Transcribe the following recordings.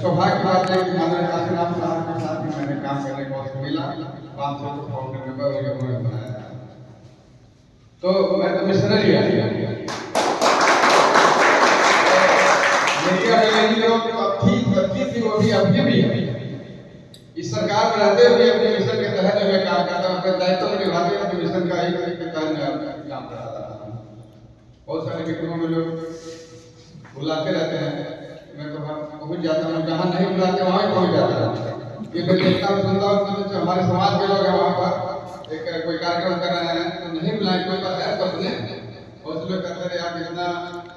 सौभाग्य की बात है कि माननीय काशीराम साहब के साथ भी मैंने काम करने का अवसर मिला। 500 को फाउंडर मेंबर उन्होंने बनाया। तो मैं तो मिशनरी थी, वो भी अभी भी है। इस सरकार में रहते हुए अपने मिशन के तहत मैं काम करता हूँ, अपने दायित्व निभाते हुए अपने मिशन का एक काम कर रहा था। बहुत सारे मित्रों में लोग बुलाते रहते हैं, मैं तो पहुँच जाता हूँ, जहाँ नहीं बुलाते वहाँ ही पहुँच जाता हूँ। ये मैं देखता हूँ, सुनता हूँ कि हमारे समाज के लोग हैं वहाँ पर एक कोई कार्यक्रम कर रहे हैं तो नहीं बुलाए, कोई बात है तो अपने हौसले करते रहे। आप इतना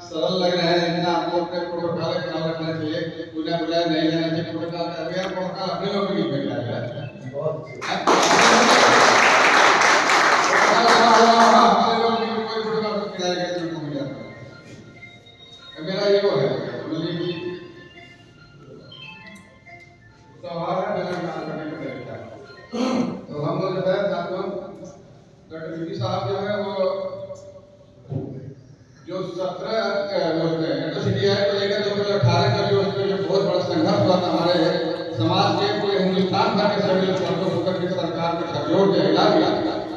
सरल लग रहे हैं, इतना आपको अपने प्रोटोकॉल का ख्याल रखना चाहिए, बुला बुलाए नहीं लेना चाहिए। प्रोटोकॉल का अभी प्रोटोकॉल अपने लोग भी मिल जाएगा। मेरा ये वो है तो हम लोग जो है साथियों, डॉक्टर बीपी साहब जो है वो जो 17 यूनिवर्सिटी है तो लेकर 2018 का जो उसमें जो बहुत बड़ा संघर्ष हुआ था हमारे समाज के, पूरे हिंदुस्तान भर के सभी लोग होकर के सरकार में सहयोग दिया, हिला दिया,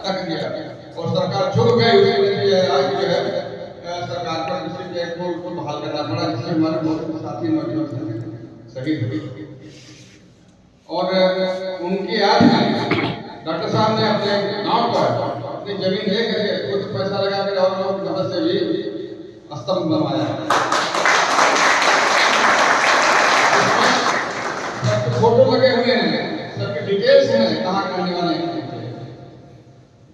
तक दिया और सरकार झुक गई। उसमें आज जो है सरकार पर को बहाल करना पड़ा, जिससे हमारे बहुत साथी नौजवान शहीद हुए। और उनकी याद में डॉक्टर साहब ने अपने गांव पर अपनी जमीन ले करके कुछ पैसा लगा कर और लोग मदद से भी स्तंभ बनवाया। सबके फोटो लगे हुए हैं, सबके डिटेल्स हैं, कहाँ रहने वाले हैं।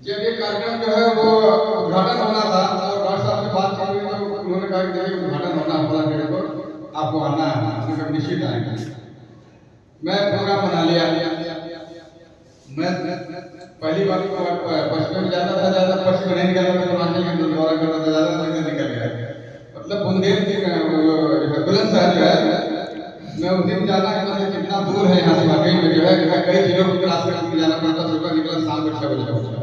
जब ये कार्यक्रम जो है वो उद्घाटन होना था तो डॉक्टर साहब से बात चल रही तो उन्होंने कहा कि देखिए उद्घाटन होना हमारा मेरे को आपको आना है, हमने निश्चित आएंगे। मैं प्रोग्राम बना लिया। मैं पहली बार पश्चिम में जाता था, ज़्यादा पश्चिम नहीं निकलता था, पूर्वांचल के दौरा करता था, ज़्यादा तक निकल गया। मतलब बुंदेलखंड बुलंदशहर जो है, मैं उस दिन जाना कि मतलब कितना दूर है यहाँ से, वाकई में जो है कई जिलों को क्रॉस करके जाना पड़ता। सुबह निकला, शाम को 6 बजे पहुँचा।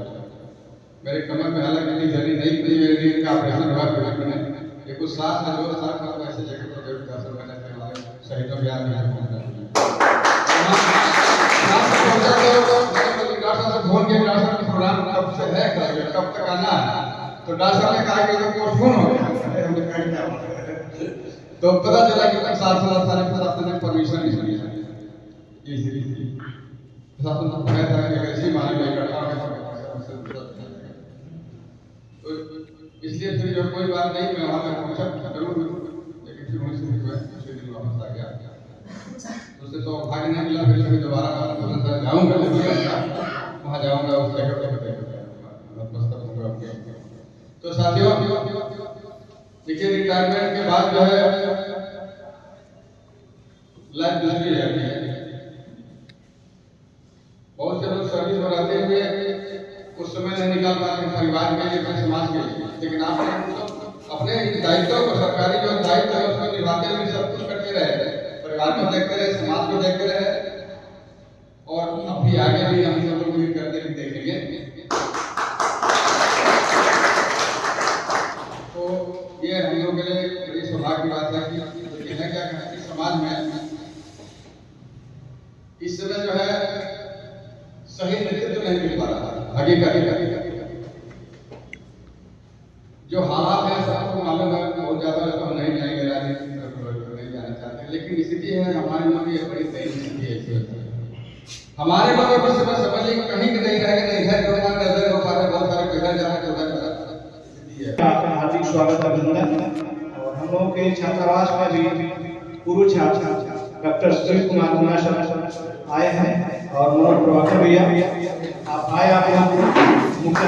मेरे कमर में हालांकि इतनी जर्नी नहीं थी, मेरे रीढ़ का ऑपरेशन हुआ पेट में, ये कुछ 7 साल ऐसे जगह पर जरूर दर्शन करने के हमारे शहीदों के याद में पहुँचना। फोन के डॉक्टर प्रोग्राम कब से है, कब तक आना है, तो डॉक्टर ने कहा कि पोस्टपोन हो गया। तो पता चला कि 7 साल ने परमिशन नहीं मिली है। प्रशासन को कहा था कि ऐसी मानी नहीं करता है, तो इसलिए फिर जो कोई बात नहीं, मैं वहाँ पर पहुँचा जरूर, लेकिन फिर वहीं से जो है कुछ दिन वापस आ गया। उससे तो भाग्य नहीं मिला, फिर कभी दोबारा जाऊँगा, वहाँ जाऊँगा, उस जगह पर नतमस्तक होऊंगा। तो साथियों देखिए, रिटायरमेंट के बाद जो है लाइफ दूसरी रहती है। बहुत से लोग सर्विस में रहते हुए उस समय नहीं निकाल पाते परिवार के लिए, अपने समाज के लिए, लेकिन आपने अपने दायित्व को, सरकारी जो दायित्व है उसको निभाते हुए सब कुछ करते रहे, परिवार को देखते रहे, समाज को देखते रहे, और अब भी आगे भी हम सब लोग भी करते हुए देखेंगे। तो ये हम लोग के लिए बड़ी सौभाग्य की बात है कि है क्या कि समाज में इस समय जो है सही नेतृत्व नहीं मिल पा रहा। आगे जो हालात है सबको मालूम है, बहुत ज्यादा तो नहीं जाएंगे, राजनीति नहीं जाना चाहते, लेकिन स्थिति है हमारे लोग ये बड़ी सही स्थिति है। हमारे लोग बस समझ लीजिए कहीं भी नहीं रहेगा, नहीं इधर जो हमारे नजर हो पा रहे, बहुत सारे इधर जा रहे स्थिति है। आपका हार्दिक स्वागत अभिनंदन। और हम लोगों के छात्रावास में भी पूर्व छात्र डॉक्टर सुशील कुमार कुमार सर आए हैं और मनोज प्रभाकर भैया आप आए, आप मुख्य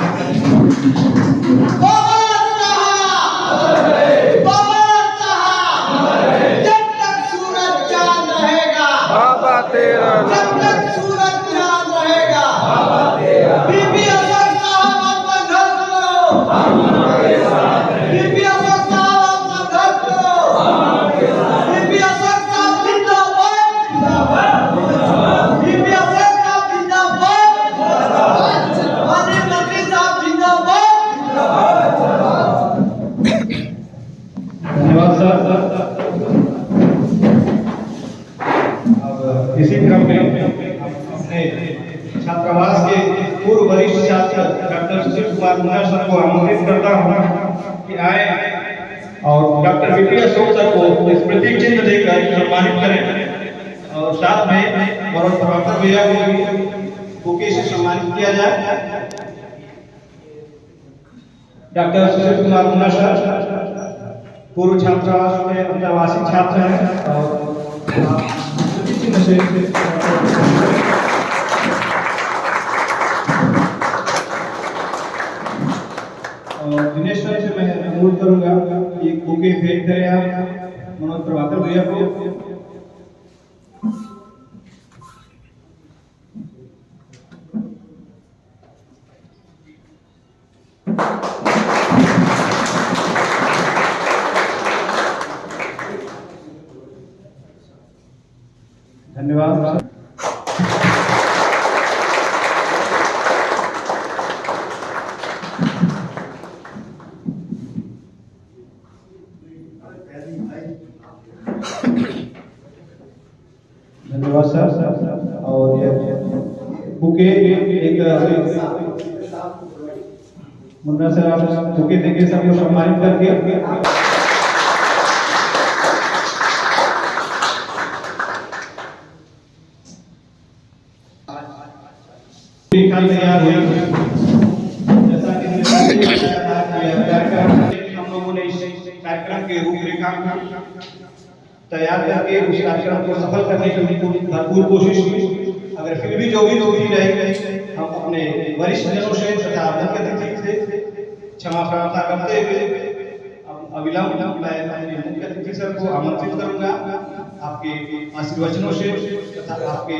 इसी क्रम में अपने छात्रावास के पूर्व वरिष्ठ छात्र डॉक्टर सुशील कुमार मुन्ना सर को आमंत्रित करता हूँ कि आए और डॉक्टर बीपी अशोक सर को स्मृति चिन्ह देकर सम्मानित करें और साथ में मनोज प्रभाकर भैया को भी बुके से सम्मानित किया जाए। डॉक्टर सुशील कुमार मुन्ना सर पूर्व छात्रावास में अंतर्वासी छात्र हैं और दिनेश सर से मैं अनुरोध करूंगा कि एक बुके भेंट करें आप मनोज प्रभाकर भैया को। धन्यवाद। धन्यवाद सर। और ये बुके एक मुन्ना सर आप बुके देके सबको सम्मानित करके तैयार हुई। जैसा कि हम लोगों ने इस कार्यक्रम के रूपरेखा तैयार करके उस कार्यक्रम को सफल करने की भरपूर कोशिश की। अगर फिर भी जो भी त्रुटि रही हम अपने वरिष्ठ जनों से तथा मुख्य अतिथि से क्षमा प्रार्थना करते हुए अविलंब मैं अपने मुख्य अतिथि सर को आमंत्रित करूंगा आपके आशीर्वचनों से तथा आपके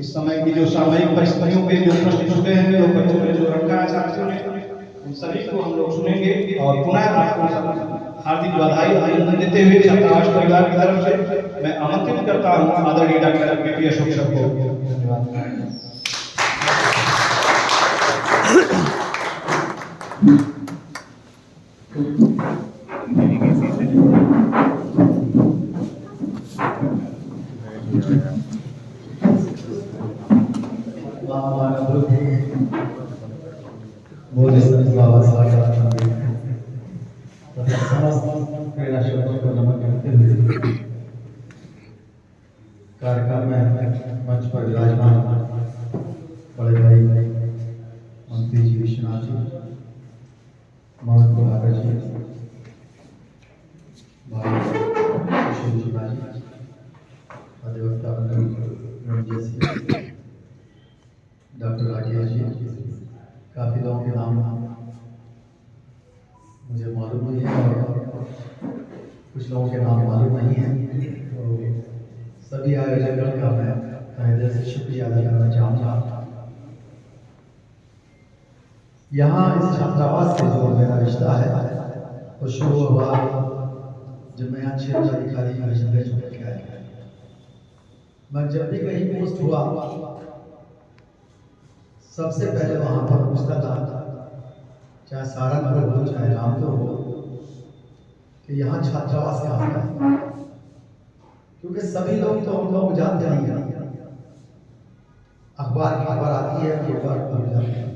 इस समय की जो सामयिक परिस्थितियों पे जो प्रश्न छूटे हैं जो बच्चों ने जो रखा है छात्रों ने उन सभी को हम लोग सुनेंगे और पुनः आपको हार्दिक बधाई अभिनंदन देते हुए छात्रावास परिवार की तरफ से मैं आमंत्रित करता हूँ आदरणीय डॉक्टर बीपी अशोक सर को। धन्यवाद। कार्यक्रम में मंच पर विराजमान बड़े भाई मंत्री जी विश्वनाथ जी, मनोज प्रभाकर जी, भाई सुशील जी भाजी, अधिवक्ता डॉक्टर राकेश जी, काफ़ी लोगों के नाम मुझे मालूम नहीं है और कुछ लोगों के नाम मालूम नहीं है, तो सभी आयोजकों का मैं पहले से शुक्रिया अदा करना चाहूँगा। यहाँ इस छात्रावास से जो मेरा रिश्ता है वो शुरू हुआ जब मैं यहाँ 6 अधिकारी छोड़ के आया। मैं जब भी कहीं पोस्ट हुआ सबसे पहले वहाँ पर पूछता था, चाहे सहारनपुर हो चाहे रामपुर हो, कि यहाँ छात्रावास कहाँ है, क्योंकि सभी लोग तो हम लोग जानते नहीं हैं। अखबार की खबर आती है कि अखबार पढ़ जाते हैं।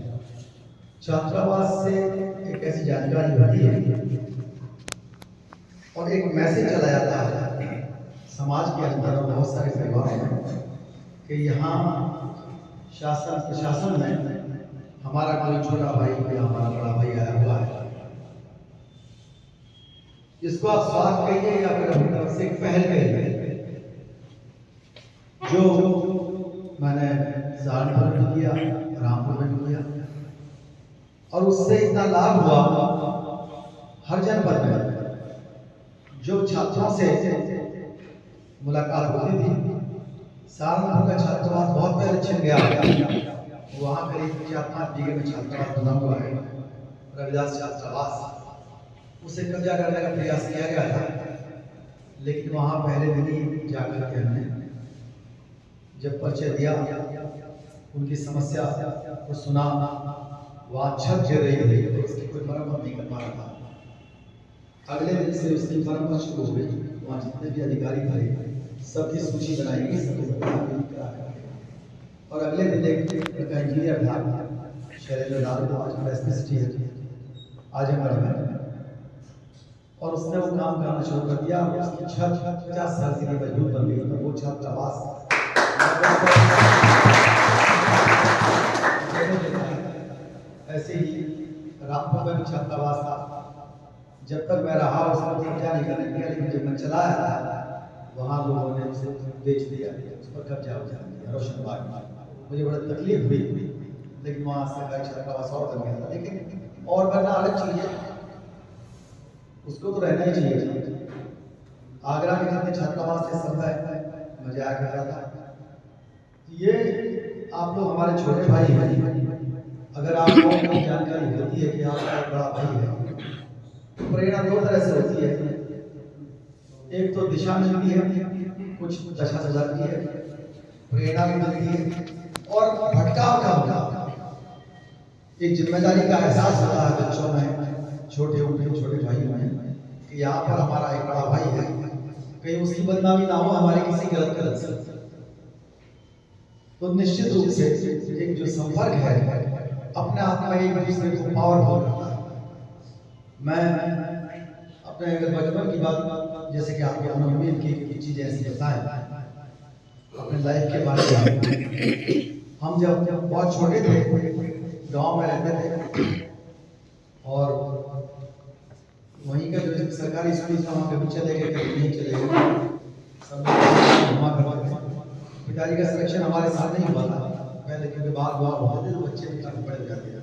छात्रावास से एक ऐसी जानकारी होती है और एक मैसेज चला जाता है समाज के अंदर और बहुत सारे परिवारों में कि यहाँ शासन प्रशासन में हमारा कोई छोटा भाई या हमारा बड़ा भाई आया हुआ है। इसको आप स्वागत कहिए या फिर अपनी तरफ से एक पहल कहिए। जो मैंने सहारनपुर में किया, रामपुर में किया और उससे इतना लाभ हुआ हर जनपद में जो छात्रों से मुलाकात होती थी। सहारनपुर का छात्रावास बहुत पहले छिन गया, वहाँ करीब 4-5 बीघे में छात्रावास बना हुआ है, रविदास छात्रावास। उसे कब्जा करने का प्रयास किया गया था, लेकिन वहाँ पहले दिन ही जाकर के हमने जब परिचय दिया, उनकी समस्या को सुना, वहाँ छत गिर रही थी तो उसकी कोई मरम्मत नहीं कर पा रहा था। अगले दिन से उसकी मरम्मत शुरू हो गई। वहाँ जितने भी अधिकारी थे सबकी सूची बनाई गई, सबकी और अगले दिन एक इंजीनियर था शैलेंद्र लाल, आज एसपीसीटी है आजमगढ़ में, और उसने वो काम करना शुरू कर दिया। उसकी छत 50 साल के लिए मजबूत बन गई, और वो छत आवास ऐसे ही रामपुर में भी छत आवास था। जब तक मैं रहा उसको कब्जा नहीं करने दिया, लेकिन जब मैं चला आया वहाँ लोगों ने उसे बेच दिया, उस पर कब्जा हो दिया रोशनबाग में। मुझे बड़ा तकलीफ हुई, लेकिन वहाँ सरकारी छात्रावास और बन गया था। लेकिन और बनना अलग चीज़ है, उसको तो रहना ही चाहिए। आगरा में जितने छात्रावास थे सब में मजा आया करता था। ये आप लोग हमारे छोटे भाई हैं, अगर आपको कोई जानकारी होती है कि आपका एक बड़ा भाई है, तो प्रेरणा दो तरह से होती है। एक तो दिशा मिलती है, कुछ दशा सुधरती है, प्रेरणा भी मिलती है, और भटकाव का होता है, एक जिम्मेदारी का एहसास होता है बच्चों में, छोटे भाई में, कि यहाँ पर हमारा एक बड़ा भाई है, कहीं उसकी बदनामी ना हो हमारे किसी गलत कदम से। तो निश्चित रूप से एक जो संपर्क है अपने आप में एक दूसरे को पावरफुल करता है। मैं अपने अगर बचपन की बात, जैसे कि आपके हमने उम्मीद की चीजें ऐसी बताएं अपने लाइफ के बारे में। हम जब बहुत छोटे थे, गांव में रहते थे, और वहीं का जो सरकारी स्कूल था वहाँ कभी चले गए, कभी नहीं चले गए, सब घुमा करते थे। पिताजी का सिलेक्शन हमारे साथ नहीं हुआ था पहले, क्योंकि बाहर हुआ होते थे तो बच्चे भी काफी बड़े हो जाते थे।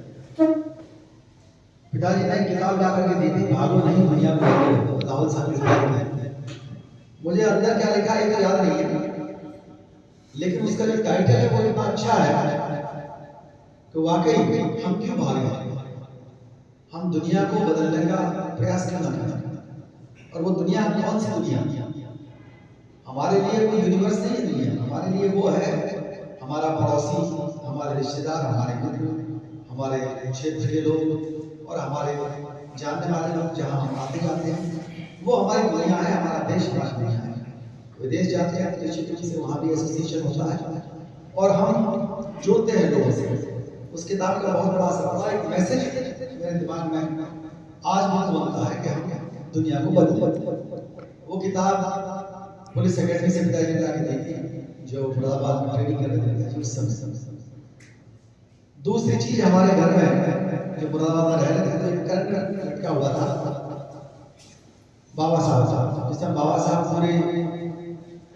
पिताजी ने किताब ला करके दी थी, भागो नहीं दुनिया में, राहुल साहब की किताब है। मुझे अंदर क्या लिखा है तो याद नहीं है, लेकिन उसका जो टाइटल है वो इतना अच्छा है तो वाकई हम क्यों भागे, हम दुनिया को बदलने का प्रयास क्यों ना करें। और वो दुनिया कौन सी दुनिया? हमारे लिए कोई यूनिवर्स नहीं है दुनिया, हमारे लिए वो है हमारा पड़ोसी, हमारे रिश्तेदार, हमारे मित्र, हमारे क्षेत्र के लोग और हमारे जानने वाले लोग जहाँ हम आते जाते हैं, वो हमारी दुनिया है, हमारा देश हमारी दुनिया है। विदेश जाते हैं तो निश्चित रूप से वहाँ भी एसोसिएशन होता है और हम जुड़ते हैं लोगों से। उस किताब का बहुत बड़ा असर पड़ा, एक मैसेज मेरे दिमाग में आज भी बनता है कि हम दुनिया को बदलें। वो किताब पुलिस अकेडमी से पिताजी ने लाके दी थी, जो मुरादाबाद में ट्रेनिंग कर रहे थे उस समय। दूसरी चीज हमारे घर में जो मुरादाबाद में रह रहे थे तो एक करंट लटका हुआ था बाबा साहब, जिसमें बाबा साहब पूरे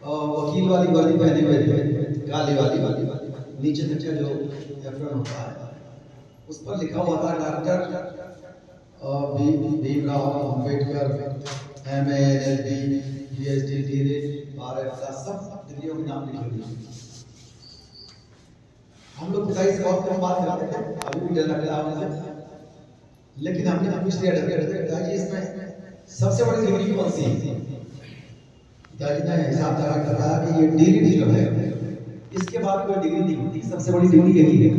वकील वाली वर्दी पहने हुए थे, काली वाली नीचे नीचे जो एप्रन होता है, उस पर लिखा हुआ था doctor Bhimrao Ambedkar MA LLB PhD DLED Bharat सब डिग्रियों के नाम लिखे हुए। हम लोग पिताजी से बहुत कम बात करते थे, अभी भी डर लगता है मुझे, लेकिन हमने पूछ लिया पिताजी इसमें सबसे बड़ी डिग्री कौन सी है? पिताजी ने हिसाब लगा कर कहा कि ये DLED जो है इसके बाद कोई डिग्री नहीं होती, सबसे बड़ी डिग्री यही है।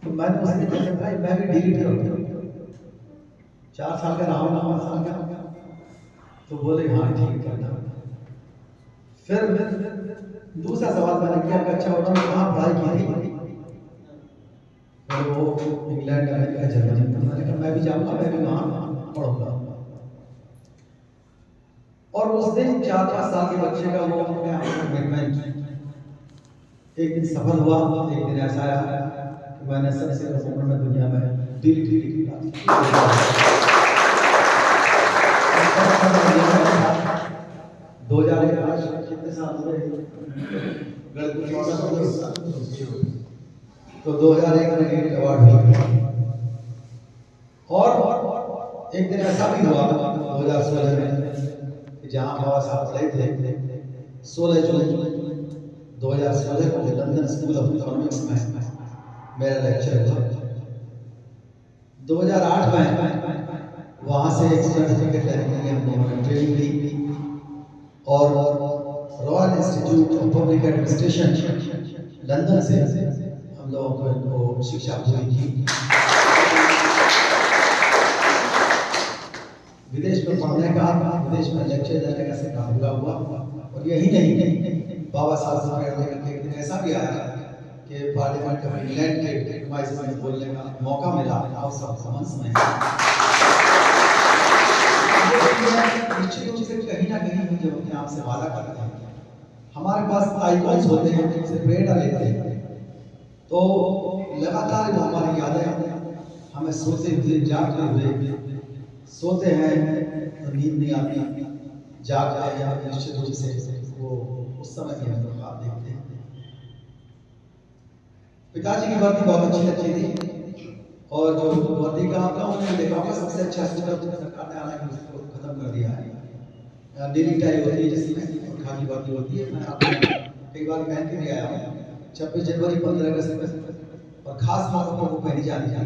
तो मैंने उसने कहा भाई मैं भी DLED करता हूँ, 4 साल का रहा हूँ 5 साल का, तो बोले हाँ ठीक करना। फिर दूसरा सवाल मैंने किया कि अच्छा बताओ कहाँ पढ़ाई की थी? वो इंग्लैंड अमेरिका जर्मनी। मैंने कहा मैं भी जाऊँगा, मैं भी वहाँ पढ़ूंगा। और उस दिन 4-5 साल के बच्चे का वो अपने आप में कमिटमेंट एक दिन सफल हुआ। एक दिन ऐसा आया कि मैंने सबसे कम उम्र में दुनिया में DLED की 2001 कितने साल हुए? तो 2001 में DLED अवार्ड मिला। और एक दिन ऐसा भी हुआ 2016 में जहाँ बाबा साहब पढ़े थे, 16 जून 2016 को लंदन स्कूल ऑफ इकोनॉमिक्स में मेरा लेक्चर हुआ। 2008 में वहाँ से एक सर्टिफिकेट लेने के लिए हम लोगों ने ट्रेनिंग ली और royal institute of public administration London से हम लोगों को शिक्षा पूरी की। विदेश में पढ़ने का, विदेश में लेक्चर देने का सिलसिला हुआ। और यही नहीं, बाबा साहब से प्रेरणा लेकर एक दिन ऐसा भी आया कि पार्लियामेंट ऑफ इंग्लैंड के डिवाइस में बोलने का मौका मिला और सब समझ में निश्चित रूप से कहीं ना कहीं हम जब अपने आप से वादा करते हैं, हमारे पास आइकॉन्स होते हैं, उनसे प्रेरणा लेते हैं, तो लगातार वो हमारी यादें हमें सोते हुए जागते हुए, सोते हैं तो नींद नहीं आती, जाग रहे हैं निश्चित रूप से वो उस समय भी हम लोग ख्वाब देखते हैं। पिताजी की वर्दी बहुत अच्छी लगती थी और जो वर्दी का आप लोगों ने देखा होगा सबसे अच्छा सरकार ने हालांकि उसको खत्म कर दिया है। नीली टाई होती है जिसमें और खाकी वर्दी होती है। मैं आपको कई बार पहन के भी आया हूँ 26 जनवरी 15 अगस्त और खास मौकों पर वो पहनी जाती है।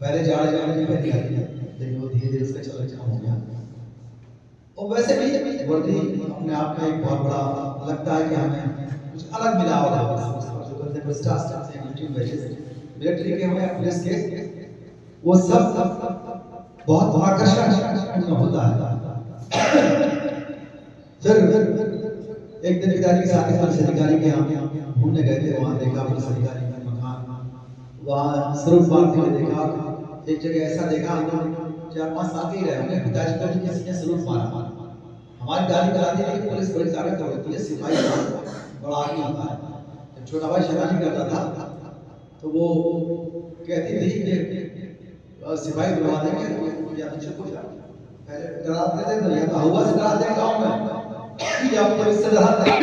पहले जाड़े में पहनी जाती है लेकिन वो धीरे धीरे उसका चलन कम हो गया। और वैसे भी वर्दी अपने आप में एक बहुत बड़ा लगता है कि हमें कुछ अलग मिला होगा जो करते हैं स्टाफ से यूट्यूब मिलिट्री के हमें पुलिस के वो सब बहुत आकर्षण होता है। फिर एक दिन पिताजी के साथ पुलिस अधिकारी के यहाँ घूमने गए थे, वहाँ देखा पुलिस अधिकारी का मकान, वहाँ स्वरूप पार्क में देखा, एक जगह ऐसा देखा हम लोग 4-5 साल ही रहे होंगे, पिताजी को भी किसी ने स्वरूप मारा। हमारी दादी बताती थी कि पुलिस बड़ी ताकत होती है, सिपाही बड़ा आदमी होता है। जब छोटा भाई शैतानी करता था तो वो कहती थी कि सिपाही बुलवा देंगे या तो चुप हो जाओ। पहले डराते थे तो या तो हवा से डराते हैं गाँव में या पुलिस से डराते हैं।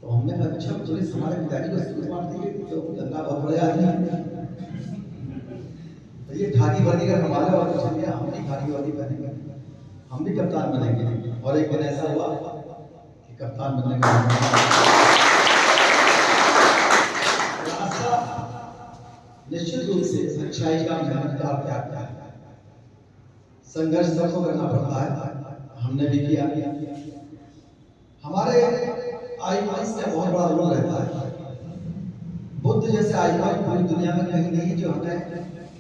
तो हमने कहा अच्छा पुलिस हमारे पिताजी को स्वरूप मारती है तो गंगा बहुत बड़े आदमी है, तो ये ठाकी वर्दी का कमाल है। और कुछ नहीं, हम भी ठाकी वर्दी पहनेंगे, हम भी कप्तान बनेंगे। और एक दिन ऐसा हुआ कि कप्तान बनने का रास्ता निश्चित रूप से अच्छाई का, मेहनत का त्याग का है। संघर्ष सबको करना पड़ता है, हमने भी किया। हमारे आइकॉन्स का बहुत बड़ा रोल रहता है। बुद्ध जैसे आइकॉन पूरी दुनिया में कहीं नहीं है जो हमें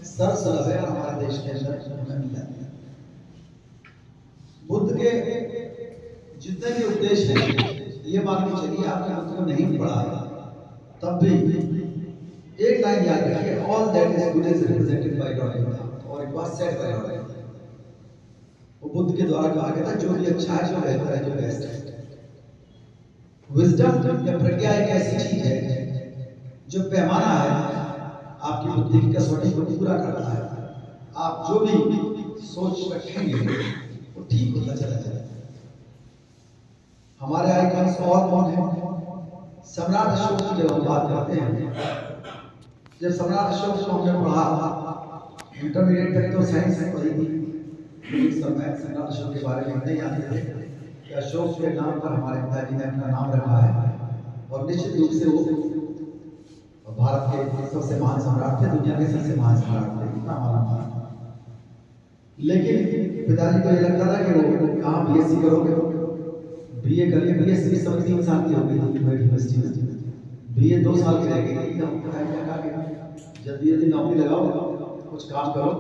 सर्वसुलभ है और हमारे देश के अंदर हमें मिल जाती है। बुद्ध के जितने भी उपदेश हैं, ये मान के चलिए आपने बुद्ध को नहीं पढ़ा तब भी एक लाइन याद रखिए, all that is good is represented by God और it was said by God. वो बुद्ध के द्वारा कहा गया था जो भी अच्छा है, जो बेहतर है, जो बेस्ट है। विजडम या प्रज्ञा एक ऐसी चीज है जो पैमाना है आपकी बुद्धि की कसौटी को पूरा करता है। आप जो भी सोच रखेंगे वो ठीक होता चला जाएगा। हमारे आइकॉन्स और कौन है? सम्राट अशोक की जब हम बात करते हैं, जब सम्राट अशोक को हमने पढ़ा इंटरमीडिएट तक तो साइंस में पढ़ी थी, लेकिन सम्राट अशोक के बारे में नहीं जानते थे कि अशोक के नाम पर हमारे पिताजी ने अपना नाम रखा है। और निश्चित रूप से वो भारत के सबसे महान सम्राट थे, दुनिया के सबसे महान सम्राट थे, इतना मालूम था। लेकिन पिताजी को ये लगता था कि वो कहाँ बीएससी करोगे, बीए करके बीएससी भी सब 3 साल की हो गई थी यूनिवर्सिटी में, बीए 2 साल की रह गई। जल्दी जल्दी नौकरी लगाओ, कुछ काम करो,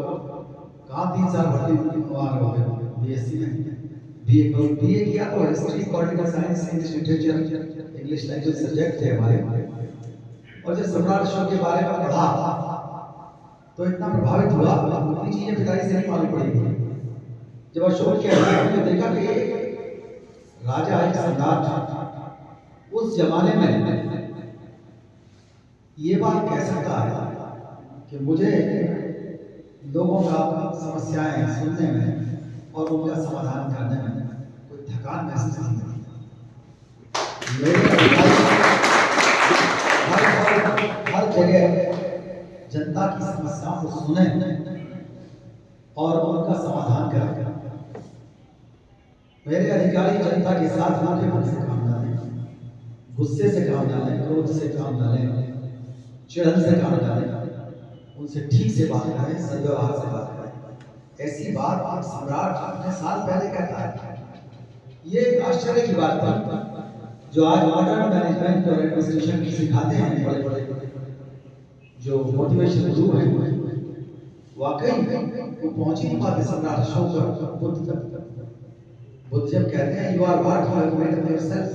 कहाँ 3 साल भर्ती हो गए बीएससी में। बीए करो, बीए किया तो history, political science, English literature, English language subject थे हमारे। और जब सम्राट अशोक के बारे में पढ़ा तो इतना प्रभावित हुआ, उतनी चीजें पिताजी से नहीं मालूम पड़ी थी। जब अशोक के हमने देखा कि राजा एक सम्राट उस जमाने में ये बात कह सकता है कि मुझे लोगों का समस्याएं सुनने में और उनका समाधान करने में कोई थकान महसूस नहीं होती। हर जगह जनता की समस्याओं को सुने और उनका समाधान करें। मेरे अधिकारी जनता के साथ रूखे मन से काम न लें, गुस्से से काम न लें, क्रोध से काम न लें, चिढ़न से काम न लें, उनसे ठीक से बात करें, सद्व्यवहार से बात करें। ऐसी बात आप सम्राट अपने साल पहले कहता है। ये एक आश्चर्य की बात थी जो आज मॉडर्न मैनेजमेंट और एडमिनिस्ट्रेशन सिखाते हैं बड़े बड़े जो मोटिवेशन गुरु हैं, वाकई वो पहुंच ही नहीं पाते सम्राट अशोक बुद्ध बुद्ध जब कहते हैं you are what you have made of yourself,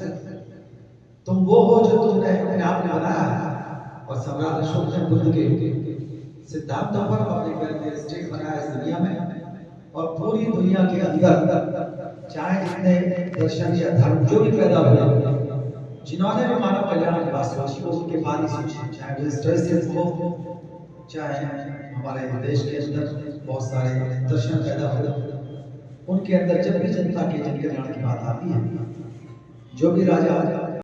तुम वो हो जो तुमने अपने आप में बनाया है। और सम्राट अशोक ने बुद्ध के सिद्धांतों पर अपने पैर स्टेट बनाया इस दुनिया में। और पूरी दुनिया के अंदर चाहे जितने दर्शन या धर्म जो भी पैदा हुए, जिन्होंने भी मानव कल्याण की बात सोची वो उनके बाद ही सोची, चाहे वो स्टोइसिज्म हो, चाहे हमारे देश के अंदर बहुत सारे दर्शन पैदा हुए, उनके अंदर जब भी जनता के जन कल्याण की बात आती है, जो भी राजा